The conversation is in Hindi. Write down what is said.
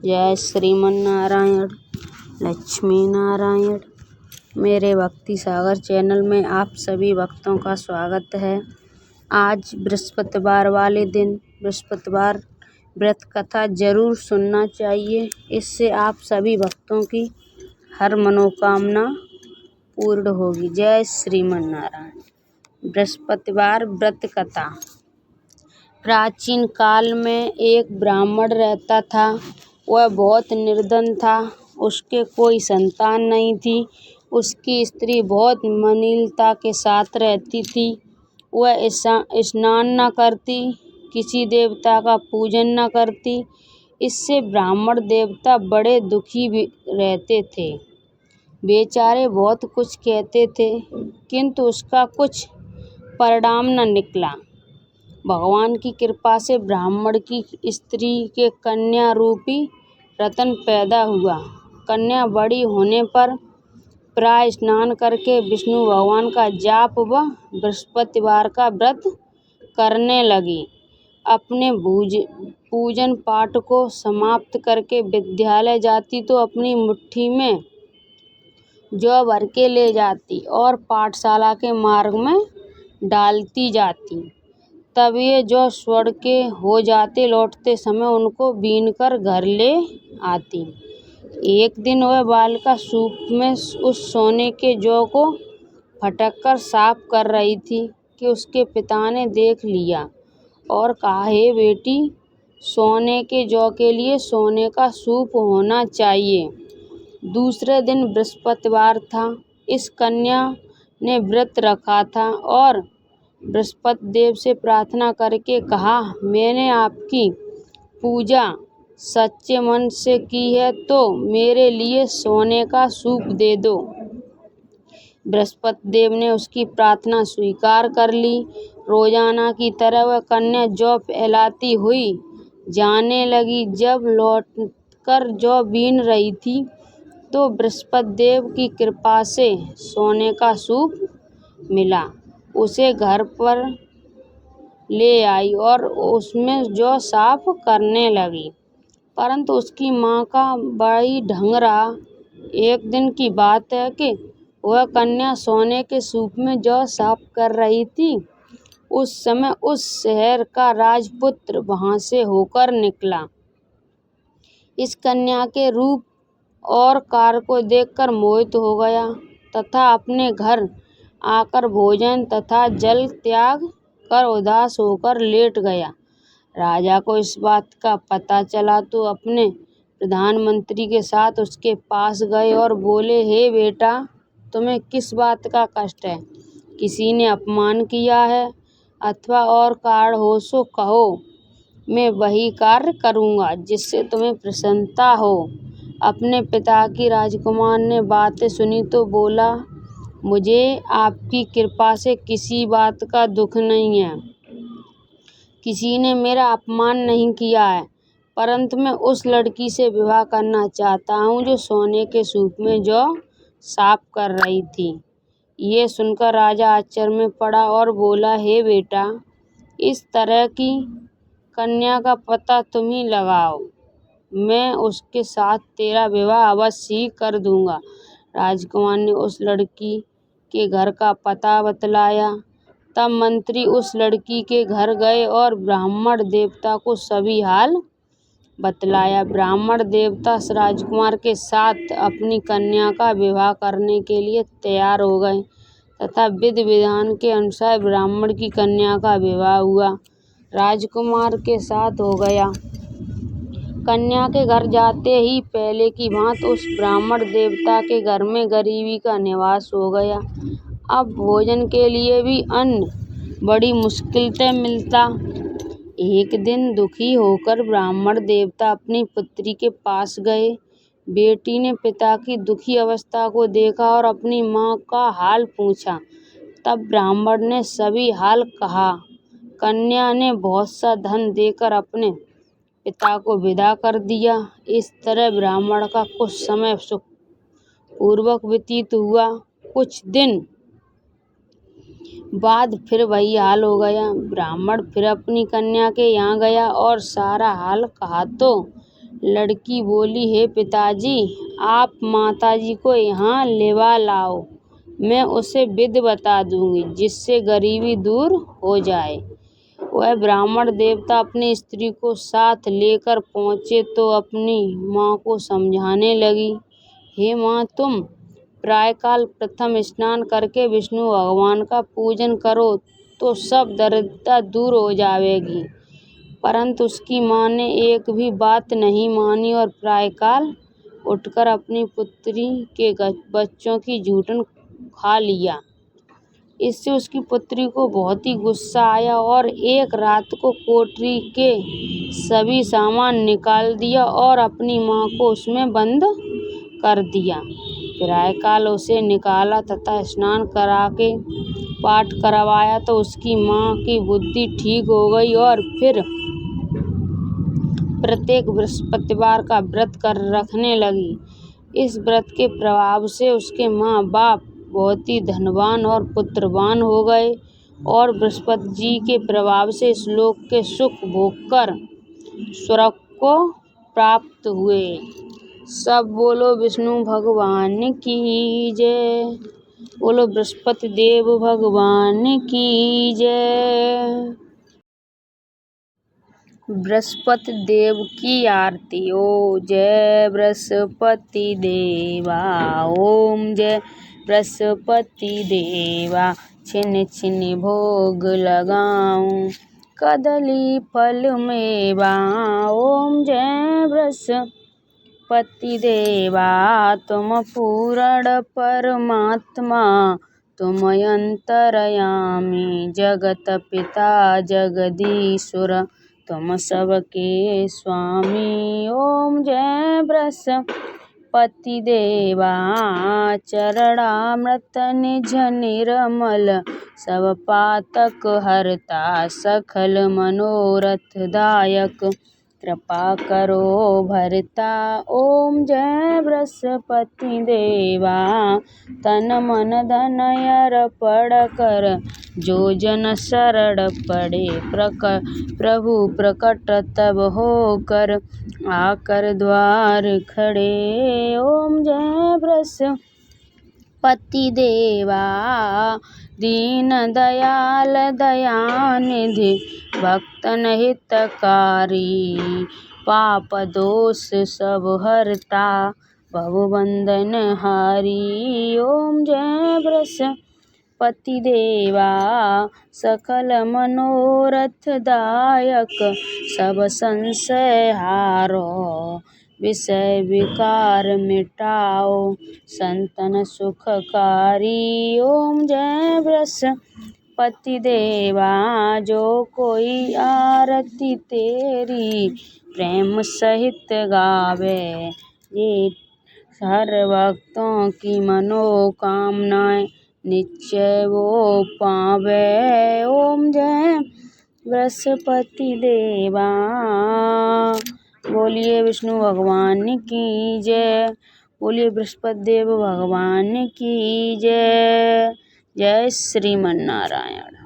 जय श्रीमन नारायण लक्ष्मी नारायण। मेरे भक्ति सागर चैनल में आप सभी भक्तों का स्वागत है। आज बृहस्पतिवार वाले दिन बृहस्पतिवार व्रत कथा जरूर सुनना चाहिए। इससे आप सभी भक्तों की हर मनोकामना पूर्ण होगी। जय श्रीमन नारायण। बृहस्पतिवार व्रत कथा। प्राचीन काल में एक ब्राह्मण रहता था। वह बहुत निर्धन था। उसके कोई संतान नहीं थी। उसकी स्त्री बहुत मलिनता के साथ रहती थी। वह स्नान न करती, किसी देवता का पूजन न करती। इससे ब्राह्मण देवता बड़े दुखी भी रहते थे। बेचारे बहुत कुछ कहते थे, किंतु उसका कुछ परिणाम न निकला। भगवान की कृपा से ब्राह्मण की स्त्री के कन्या रूपी रतन पैदा हुआ। कन्या बड़ी होने पर प्रातः स्नान करके विष्णु भगवान का जाप व बृहस्पतिवार का व्रत करने लगी। अपने पूजन पाठ को समाप्त करके विद्यालय जाती तो अपनी मुट्ठी में जौ भर के ले जाती और पाठशाला के मार्ग में डालती जाती। तब ये जौ स्वर्ण के हो जाते। लौटते समय उनको बीनकर घर ले आती। एक दिन वह बालिका सूप में उस सोने के जौ को फटककर साफ कर रही थी कि उसके पिता ने देख लिया और कहा, हे बेटी, सोने के जौ के लिए सोने का सूप होना चाहिए। दूसरे दिन बृहस्पतिवार था। इस कन्या ने व्रत रखा था और बृहस्पति देव से प्रार्थना करके कहा, मैंने आपकी पूजा सच्चे मन से की है तो मेरे लिए सोने का सूप दे दो। बृहस्पति देव ने उसकी प्रार्थना स्वीकार कर ली। रोजाना की तरह वह कन्या जौ फैलाती हुई जाने लगी। जब लौटकर जौ बीन रही थी तो बृहस्पति देव की कृपा से सोने का सूप मिला। उसे घर पर ले आई और उसमें जौ साफ करने लगी, परंतु उसकी माँ का बड़ा ढंग रहा। एक दिन की बात है कि वह कन्या सोने के सूप में जौ साफ कर रही थी। उस समय उस शहर का राजपुत्र वहां से होकर निकला। इस कन्या के रूप और कार्य को देखकर मोहित हो गया तथा अपने घर आकर भोजन तथा जल त्याग कर उदास होकर लेट गया। राजा को इस बात का पता चला तो अपने प्रधानमंत्री के साथ उसके पास गए और बोले, हे बेटा, तुम्हें किस बात का कष्ट है? किसी ने अपमान किया है अथवा और कारण हो सो कहो, मैं वही कार्य करूँगा जिससे तुम्हें प्रसन्नता हो। अपने पिता की राजकुमार ने बातें सुनी तो बोला, मुझे आपकी कृपा से किसी बात का दुख नहीं है। किसी ने मेरा अपमान नहीं किया है, परंतु मैं उस लड़की से विवाह करना चाहता हूँ जो सोने के सूप में जौ साफ कर रही थी। ये सुनकर राजा आश्चर्य में पड़ा और बोला, हे बेटा, इस तरह की कन्या का पता तुम ही लगाओ। मैं उसके साथ तेरा विवाह अवश्य ही कर दूंगा। राजकुमार ने उस लड़की के घर का पता बतलाया। तब मंत्री उस लड़की के घर गए और ब्राह्मण देवता को सभी हाल बतलाया। ब्राह्मण देवता राजकुमार के साथ अपनी कन्या का विवाह करने के लिए तैयार हो गए तथा विधि विधान के अनुसार ब्राह्मण की कन्या का विवाह हुआ। राजकुमार के साथ हो गया। कन्या के घर जाते ही पहले की भांति उस ब्राह्मण देवता के घर में गरीबी का निवास हो गया। अब भोजन के लिए भी अन्न बड़ी मुश्किल से मिलता। एक दिन दुखी होकर ब्राह्मण देवता अपनी पुत्री के पास गए। बेटी ने पिता की दुखी अवस्था को देखा और अपनी माँ का हाल पूछा। तब ब्राह्मण ने सभी हाल कहा। कन्या ने बहुत सा धन देकर अपने पिता को विदा कर दिया। इस तरह ब्राह्मण का कुछ समय सुखपूर्वक व्यतीत हुआ। कुछ दिन बाद फिर वही हाल हो गया। ब्राह्मण फिर अपनी कन्या के यहाँ गया और सारा हाल कहा तो लड़की बोली, हे पिताजी, आप माताजी को यहाँ लेवा लाओ, मैं उसे विधि बता दूंगी जिससे गरीबी दूर हो जाए। वह ब्राह्मण देवता अपनी स्त्री को साथ लेकर पहुँचे तो अपनी माँ को समझाने लगी, हे माँ, तुम प्रायःकाल प्रथम स्नान करके विष्णु भगवान का पूजन करो तो सब दरिद्रता दूर हो जाएगी। परंतु उसकी माँ ने एक भी बात नहीं मानी और प्रायःकाल उठकर अपनी पुत्री के बच्चों की जूठन खा लिया। इससे उसकी पुत्री को बहुत ही गुस्सा आया और एक रात को कोठरी के सभी सामान निकाल दिया और अपनी माँ को उसमें बंद कर दिया। प्रायःकाल उसे निकाला तथा स्नान करा के पाठ करवाया तो उसकी माँ की बुद्धि ठीक हो गई और फिर प्रत्येक बृहस्पतिवार का व्रत कर रखने लगी। इस व्रत के प्रभाव से उसके माँ बाप बहुत ही धनवान और पुत्रवान हो गए और बृहस्पति जी के प्रभाव से इस लोक के सुख भोगकर स्वर्ग को प्राप्त हुए। सब बोलो विष्णु भगवान की जय। बोलो बृहस्पति देव भगवान की जय। बृहस्पति देव की आरती। ओ जय बृहस्पति देवा, ओम जय बृहस्पति देवा। छिन छिन भोग लगाऊं कदली फल मेवा, ओम जय बृहस्पति देवा। तुम पूर्ण परमात्मा, तुम अंतर्यामी, जगत पिता जगदीश्वर, तुम सबके स्वामी। ओम जय बृहस्पति देवा। चरणामृत निज निर्मल, सब पातक हरता, सकल मनोरथ दायक, कृपा करो भरता। ओम जय बृहस्पति देवा। तन मन धन अर्पण कर, जो जन शरण पड़े, प्रभु प्रकट तब होकर, आकर द्वार खड़े। ओम जय बृहस्पति देवा। दीन दयाल दयानिधि, भक्तन हितकारी, पाप दोष सब हरता, भवबंधन हारी। ओम जय बृहस्पति देवा। सकल मनोरथ दायक, सब संशय हारो, विषय विकार मिटाओ, संतन सुखकारी। ओम जय बृहस्पति देवा। जो कोई आरती तेरी प्रेम सहित गावे, ये हर भक्तों की मनोकामनाएं निश्चय वो पावे। ओम जय बृहस्पति देवा। बोलिए विष्णु भगवान की जय। बोलिए बृहस्पति देव भगवान की जय। जय श्रीमन नारायण।